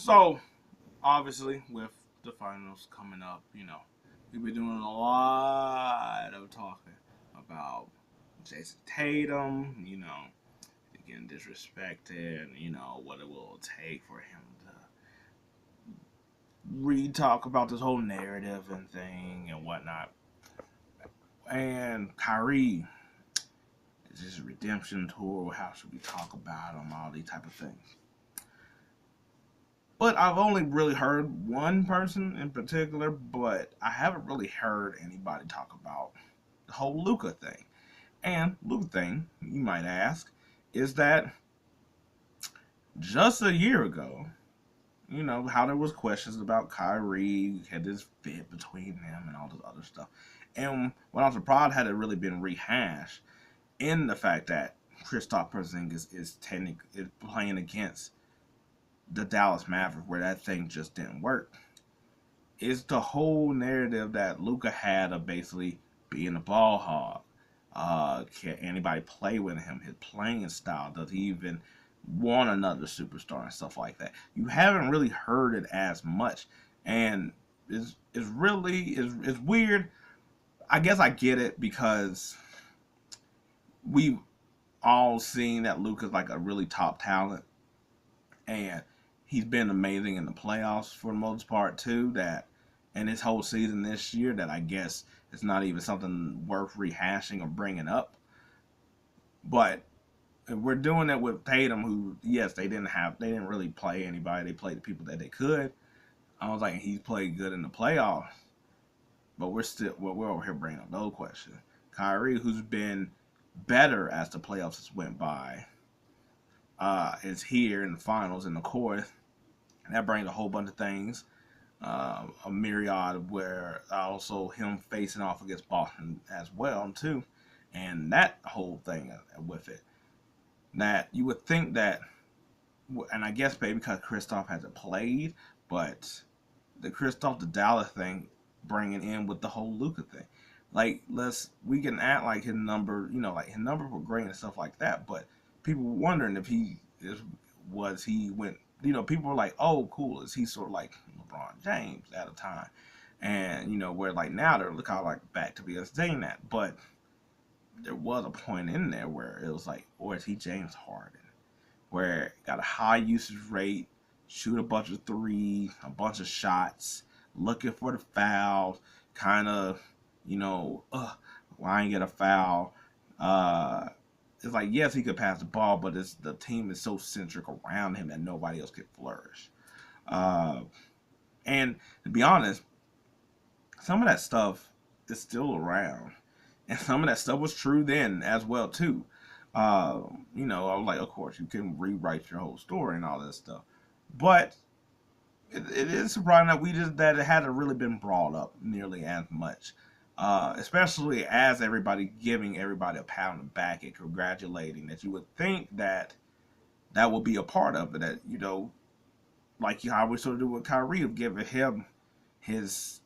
So, obviously, with the finals coming up, we've been doing a lot of talking about Jason Tatum, getting disrespected, what it will take for him to re-talk about this whole narrative and thing and whatnot. And Kyrie, is this a redemption tour? How should we talk about him? All these type of things. But I've only really heard one person in particular, but I haven't really heard anybody talk about the whole Luka thing. And Luka thing, you might ask, is that just a year ago, how there was questions about Kyrie, had this fit between them and all this other stuff. And what I'm surprised had it really been rehashed in the fact that Kristaps Porzingis is playing against the Dallas Mavericks, where that thing just didn't work. It's the whole narrative that Luka had of basically being a ball hog. Can anybody play with him? His playing style. Does he even want another superstar and stuff like that? You haven't really heard it as much, and it's really it's weird. I guess I get it because we've all seen that Luka's like a really top talent, and he's been amazing in the playoffs for the most part too. That and his whole season this year, that I guess it's not even something worth rehashing or bringing up. But if we're doing it with Tatum, who yes they didn't really play anybody. They played the people that they could. I was like, he's played good in the playoffs, but we're over here bringing up those questions. Kyrie, who's been better as the playoffs has went by, is here in the finals in the course. And that brings a whole bunch of things, a myriad of where also him facing off against Boston as well too, and that whole thing with it. That you would think that, and I guess maybe because Kristaps hasn't played, but the Kristaps to Dallas thing bringing in with the whole Luka thing. Like we can act like his number, like his numbers were great and stuff like that, but people were wondering if he went. People were like, "Oh, cool, is he sort of like LeBron James at a time?" And where like now they're kind of like back to be saying that, but there was a point in there where it was like, or is he James Harden, where got a high usage rate, shoot a bunch of threes, a bunch of shots, looking for the fouls, kind of, why ain't get a foul? It's like, yes, he could pass the ball, but the team is so centric around him that nobody else could flourish. And to be honest, some of that stuff is still around, and some of that stuff was true then as well too. I was like, of course, you can rewrite your whole story and all this stuff, but it is surprising that it hadn't really been brought up nearly as much. Especially as everybody giving everybody a pat on the back and congratulating, that you would think that that would be a part of it. That like how we sort of do with Kyrie, of giving him his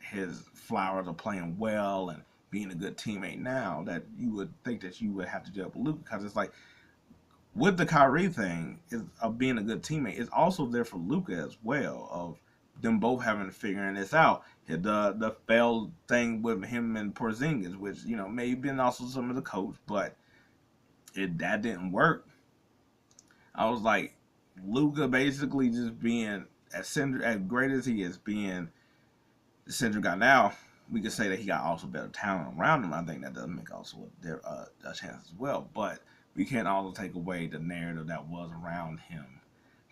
flowers of playing well and being a good teammate. Now that you would think that you would have to do it with Luka, because it's like with the Kyrie thing of being a good teammate, it's also there for Luka as well, of them both having to figuring this out. The failed thing with him and Porzingis, which may have been also some of the coach, but that didn't work. I was like, Luka basically just being as great as he is, being the center guy. Now we could say that he got also better talent around him. I think that does make also a chance as well, but we can't also take away the narrative that was around him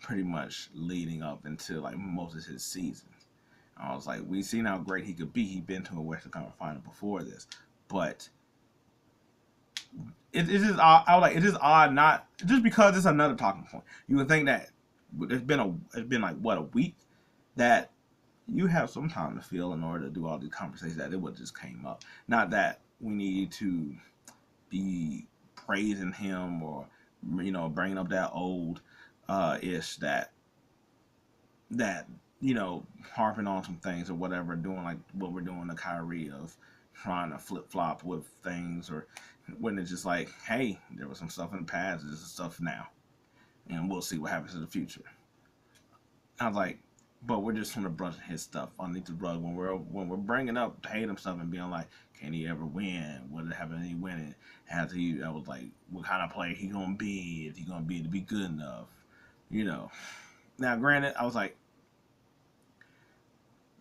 pretty much leading up into like most of his seasons. I was like, we seen how great he could be. He'd been to a Western Conference Final before this, but it is odd. I was like, it is odd, not just because it's another talking point. You would think that it's been like what, a week, that you have some time to feel in order to do all these conversations, that it would just came up. Not that we need to be praising him or bringing up that old ish that harping on some things or whatever, doing like what we're doing to Kyrie, of trying to flip flop with things, or when it's just like, hey, there was some stuff in the past, there's some stuff now, and we'll see what happens in the future. I was like, but we're just trying to brush his stuff underneath the rug when we're bringing up Tatum stuff and being like, can he ever win? What happened? He winning? Has he? I was like, what kind of player he gonna be? Is he gonna be to be good enough? You know. Now, granted, I was like,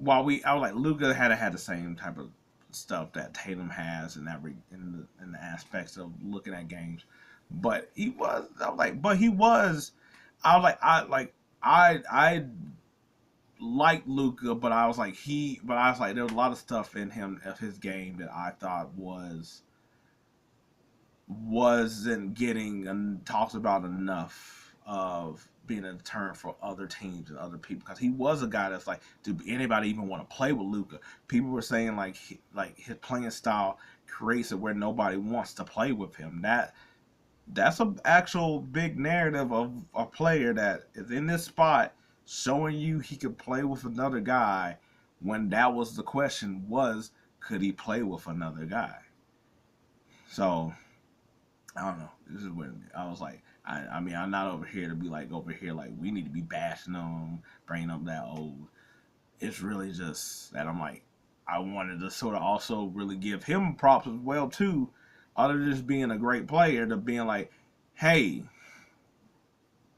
I was like, Luka had the same type of stuff that Tatum has in the aspects of looking at games, but I was like, I like Luka, but I was like, there was a lot of stuff in him of his game that I thought wasn't getting talked about enough of being a deterrent for other teams and other people, because he was a guy that's like, do anybody even want to play with Luka? People were saying like his playing style creates it where nobody wants to play with him. That's an actual big narrative of a player that is in this spot showing you he could play with another guy, when that was the question, was could he play with another guy? So I don't know. This is when I was like, I mean, I'm not over here to be like over here like we need to be bashing them, bringing up that old. It's really just that I'm like, I wanted to sort of also really give him props as well too, other than just being a great player, to being like, hey,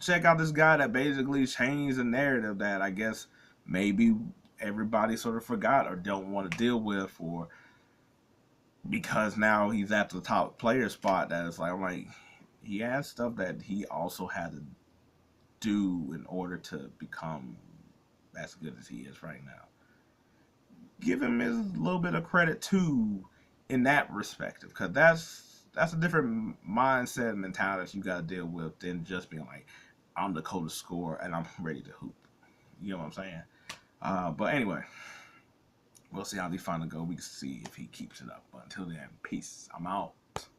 check out this guy that basically changed the narrative that I guess maybe everybody sort of forgot or don't want to deal with, or because now he's at the top player spot, that it's like, I'm like, he has stuff that he also had to do in order to become as good as he is right now. Give him his little bit of credit too in that respect, because that's a different mindset and mentality you got to deal with than just being like, I'm the coldest scorer and I'm ready to hoop. You know what I'm saying? But anyway, we'll see how these finally go. We can see if he keeps it up. But until then, peace. I'm out.